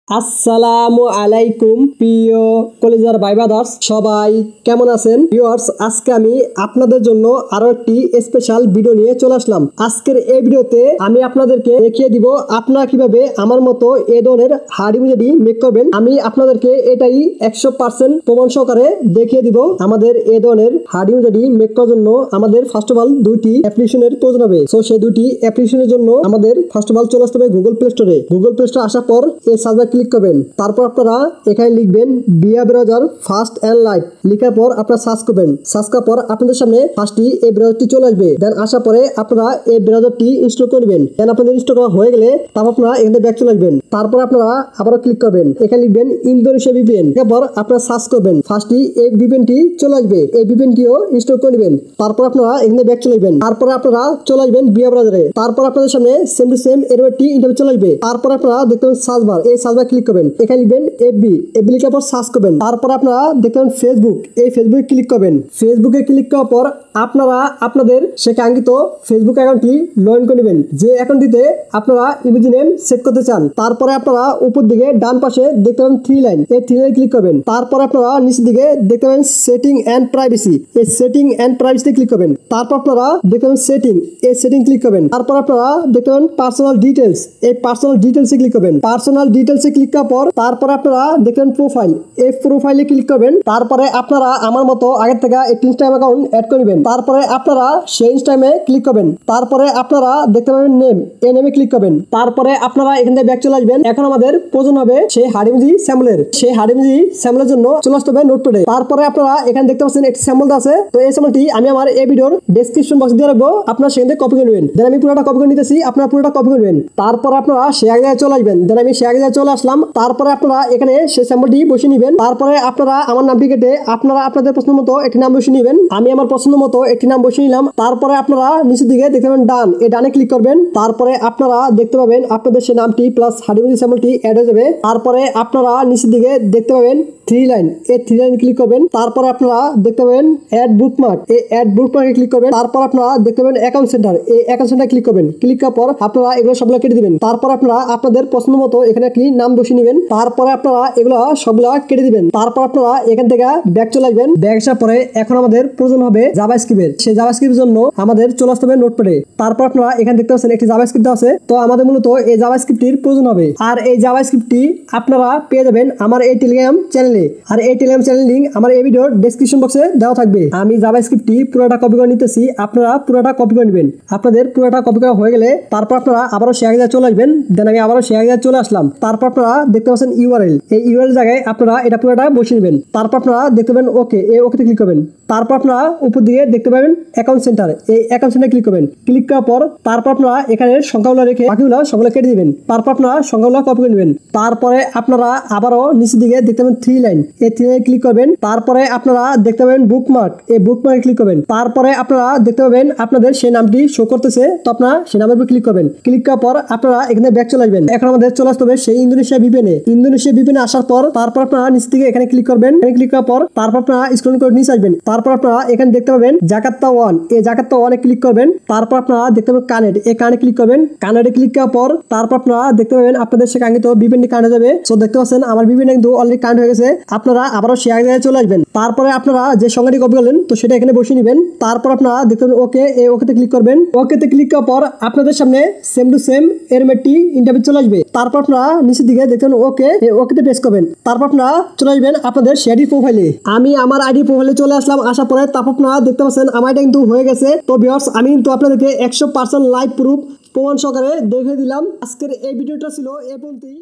আসসালামু আলাইকুম প্রিয় কলেজার ভাই ব্রাদার্স, সবাই কেমন আছেন? ভিউয়ার্স, আজকে আমি আপনাদের জন্য আরো একটি স্পেশাল ভিডিও নিয়ে চলে আসলাম। আজকের এই ভিডিওতে আমি আপনাদেরকে দেখিয়ে দিব আপনারা কিভাবে আমার মতো এই ধরনের হার্ড ইমোজি মেক করবেন। আমি আপনাদেরকে এটাই 100% প্রমাণ সহকারে দেখিয়ে দিব। আমাদের এই ধরনের হার্ড ইমোজি মেক করার জন্য আমাদের ফার্স্ট অফ অল দুইটি অ্যাপ্লিকেশনের প্রয়োজন হবে। সো সেই দুইটি অ্যাপ্লিকেশনের জন্য আমাদের ফার্স্ট অফ অল চলে আসতে হবে গুগল প্লে স্টোরে। গুগল প্লে স্টোরে আসার পর এই সার্চ ক্লিক করবেন। তারপর আপনারা এখানে লিখবেন বিয়া ব্রাউজার ফাস্ট এন্ড লাইট। লেখার পর আপনারা সার্চ করবেন। সার্চ করার পর আপনাদের সামনে ফার্স্টই এই ব্রাউজারটি চলে আসবে। দেন আসার পরে আপনারা এই ব্রাউজারটি ইনস্টল করবেন। দেন আপনাদের ইনস্টল করা হয়ে গেলে তারপর আপনারা এখানে ব্যাক চলে আসবেন। তারপর আপনারা আবারও ক্লিক করবেন। এখানে লিখবেন ইন্দোনেশিয়া ভিপিএন। এরপর আপনারা সার্চ করবেন। ফার্স্টই এই ভিপিএনটি চলে আসবে। এই ভিপিএনটিও ইনস্টল করে নেবেন। তারপর আপনারা এখানে ব্যাক চলে আসবেন। তারপরে আপনারা চলে আসবেন বিয়া ব্রাউজারে। তারপর আপনাদের সামনে সেম টু সেম এরকম একটি ইন্টারভিউ চলে আসবে। তারপর আপনারা দেখতে পাবেন সার্চ বার। এই সার্চ বার ক্লিক করবেন। এখানে লিখবেন এফবি। এফবি লিখার পর সার্চ করবেন। তারপর আপনারা দেখতে পাবেন ফেসবুক। এই ফেসবুকে ক্লিক করবেন। ফেসবুকে ক্লিক করার পর আপনারা আপনাদের সে কাঙ্ক্ষিত ফেসবুক অ্যাকাউন্টটি লগ ইন করে নেবেন। যে অ্যাকাউন্টটিতে আপনারা ইমেজ নেম সেট করতে চান। তারপরে আপনারা উপর দিকে ডান পাশে দেখতে পাবেন থ্রি লাইন। এই থ্রি লাইন ক্লিক করবেন। তারপর আপনারা নিচের দিকে দেখতে পাবেন সেটিং এন্ড প্রাইভেসি। এই সেটিং এন্ড প্রাইভেসিতে ক্লিক করবেন। তারপর আপনারা দেখতে পাবেন সেটিং। এই সেটিং ক্লিক করবেন। তারপর আপনারা দেখতে পাবেন পার্সোনাল ডিটেলস। এই পার্সোনাল ডিটেলসে ক্লিক করবেন। পার্সোনাল ডিটেলসে ক্লিক করার পর তারপরে আপনারা দেখবেন প্রোফাইল। এই প্রোফাইলে ক্লিক করবেন। তারপরে আপনারা আমার মতো আগের থেকে একটি ইনস্টাগ্রাম অ্যাকাউন্ট অ্যাড করে নেবেন। তারপরে আপনারা সেই ইনস্টাগ্রামে ক্লিক করবেন। তারপরে আপনারা দেখতে পাবেন নেম। এই নেমে ক্লিক করবেন। তারপরে আপনারা এখান থেকে ব্যাক চলে আসবেন। এখন আমাদের প্রয়োজন হবে সেই হার্ড ইমোজি স্যাম্পলের। সেই হার্ড ইমোজি স্যাম্পলের জন্য চলে আসতে হবে নোটপ্যাডে। তারপরে আপনারা এখানে দেখতে পাচ্ছেন একটি স্যাম্পল আছে। তো এই স্যাম্পলটি আমি আমার এই ভিডিওর ডেসক্রিপশন বক্সে দিয়ে রাখবো। আপনারা সেখান থেকে কপি করে নেবেন। দেন আমি পুরোটা কপি করে নিতেছি। আপনারা পুরোটা কপি করে নেবেন। তারপর আপনারা সে আগে চলে আসবেন। দেন আমি সে আগে চলে আসলাম। তারপরে আপনারা এখানে সেই স্যাম্পলটি বসিয়ে নেবেন। তারপরে আপনারা আমার নামটি কেটে আপনারা আপনাদের পছন্দ মতো একটি নাম বসিয়ে নেবেন। আমি আমার পছন্দ মতো একটি নাম বসিয়ে নিলাম। তারপরে আপনারা নিচের দিকে দেখতে পাবেন ডান। এই ডানে ক্লিক করবেন। তারপরে আপনারা দেখতে পাবেন আপনাদের সেই নামটি প্লাস হার্ড ইমোজি স্যাম্পলটি অ্যাড হয়ে যাবে। তারপরে আপনারা নিচের দিকে দেখতে পাবেন থ্রি লাইন। এই থ্রি লাইন ক্লিক করবেন। তারপরে আপনারা দেখতে পাবেন অ্যাড বুকমার্ক। এই অ্যাড বুকমার্কে ক্লিক করবেন। তারপর আপনারা দেখতে পাবেন অ্যাকাউন্ট সেন্টার। এই অ্যাকাউন্ট সেন্টার ক্লিক করবেন। ক্লিক করার পর আপনারা এগুলো সবগুলো কেটে দিবেন। তারপর আপনারা আপনাদের পছন্দ মতো এখানে একটি নাম বসিয়ে নেবেন। তারপরে আপনারা এগুলো সবগুলো কেটে দিবেন। তারপর আপনারা এখান থেকে ব্যাক চলে আসবেন। ব্যাক আসার পরে এখন আমাদের প্রয়োজন হবে জাভাস্ক্রিপ্টের। সেই জাভাস্ক্রিপ্টের জন্য আমাদের চলে আসতে হবে নোটপ্যাডে। তারপর আপনারা এখানে দেখতে পাচ্ছেন একটি জাভাস্ক্রিপ্ট আছে। তো আমাদের মূলত এই জাভাস্ক্রিপ্টটির প্রয়োজন হবে। আর এই জাভাস্ক্রিপ্টটি আপনারা পেয়ে যাবেন আমার এই টেলিগ্রাম চ্যানেলে। আর এই টেলিগ্রাম চ্যানেল লিংক আমার এই ভিডিওর ডেসক্রিপশন বক্সে দেওয়া থাকবে। আমি জাভাস্ক্রিপ্টটি পুরোটা কপি করে নিতেছি। আপনারা পুরোটা কপি করে নেবেন। আপনাদের পুরোটা কপি করা হয়ে গেলে তারপর আপনারা আবারও সে আগে চলে আসবেন। দেন আমি আবারও সে আগে চলে আসলাম। তারপর আপনারা দেখতে পাচ্ছেন ইউআরএল। এই ইউআরএল জায়গায় আপনারা এটা পুরোটা বসিয়ে নেবেন। তারপর আপনারা দেখতে পাবেন ওকে। এই ওকেতে ক্লিক করবেন। তারপর আপনারা উপর দিকে দেখতে পাবেন অ্যাকাউন্ট সেন্টার। এই অ্যাকাউন্ট সেন্টারে ক্লিক করবেন। ক্লিক করার পর তারপর আপনারা এখানে সংখ্যাগুলো রেখে বাকিগুলো সবগুলো কেটে দিবেন। তারপর আপনারা সংখ্যাগুলো কপি করে নেবেন। তারপরে আপনারা আবারও নিচের দিকে দেখতে পাবেন থ্রি লাইন। এই থ্রি লাইনে ক্লিক করবেন। তারপরে আপনারা দেখতে পাবেন বুকমার্ক। এই বুকমার্কে ক্লিক করবেন। তারপরে আপনারা দেখতে পাবেন আপনাদের সেই নামটি শো করতেছে। তো আপনারা সেই নামের উপর ক্লিক করবেন। ক্লিক করার পর আপনারা এখানে ব্যাক চলে আসবেন। এখন আমাদের চলে আসতে হবে সেই ইন্দোনেশিয়া ভিপিএনে। ইন্দোনেশিয়া ভিপিএনে আসার পর তারপর আপনারা নিচ থেকে এখানে ক্লিক করবেন। এখানে ক্লিক করার পর তারপর আপনারা স্ক্রল করে নিচে আসবেন। তারপর আপনারা এখানে দেখতে পাবেন জাকার্তা 1। এই জাকার্তা 1 এ ক্লিক করবেন। তারপর আপনারা দেখতে পাবেন কানেক্ট। এই কানেক্টে ক্লিক করবেন। কানেক্টে ক্লিক করার পর তারপর আপনারা দেখতে পাবেন আপনাদের সে কাঙ্ক্ষিত ভিপিএনটি কানেক্ট হয়ে যাবে। সো দেখতে পাচ্ছেন আমার ভিপিএন কিন্তু অলরেডি কানেক্ট হয়ে গেছে। আপনারা আবারও সে আগে চলে আসবেন। তারপরে আপনারা যে সংখ্যাটি কপি করলেন তো সেটা এখানে বসিয়ে নেবেন। তারপর আপনারা দেখতে পাবেন ওকে। এই ওকেতে ক্লিক করবেন। ওকেতে ক্লিক করার পর আপনাদের সামনে সেম টু সেম এরকম একটি ইন্টারভিউ চলে আসবে। তারপর আপনারা নিচের দিকে দেখবেন ওকে। এই ওকেতে প্রেস করবেন। তারপর আপনারা চলে আসবেন আপনাদের শেয়ারি প্রোফাইলে। আমি আমার আইডি প্রোফাইলে চলে আসলাম। আসার পরে তারপর আপনারা দেখতে পাচ্ছেন আমার এটা কিন্তু হয়ে গেছে। তো ভিউয়ার্স, আমি কিন্তু আপনাদেরকে 100% লাইভ প্রুফ প্রমাণ সহকারে দেখে দিলাম। আজকের এই ভিডিওটা ছিল এ পর্যন্তই।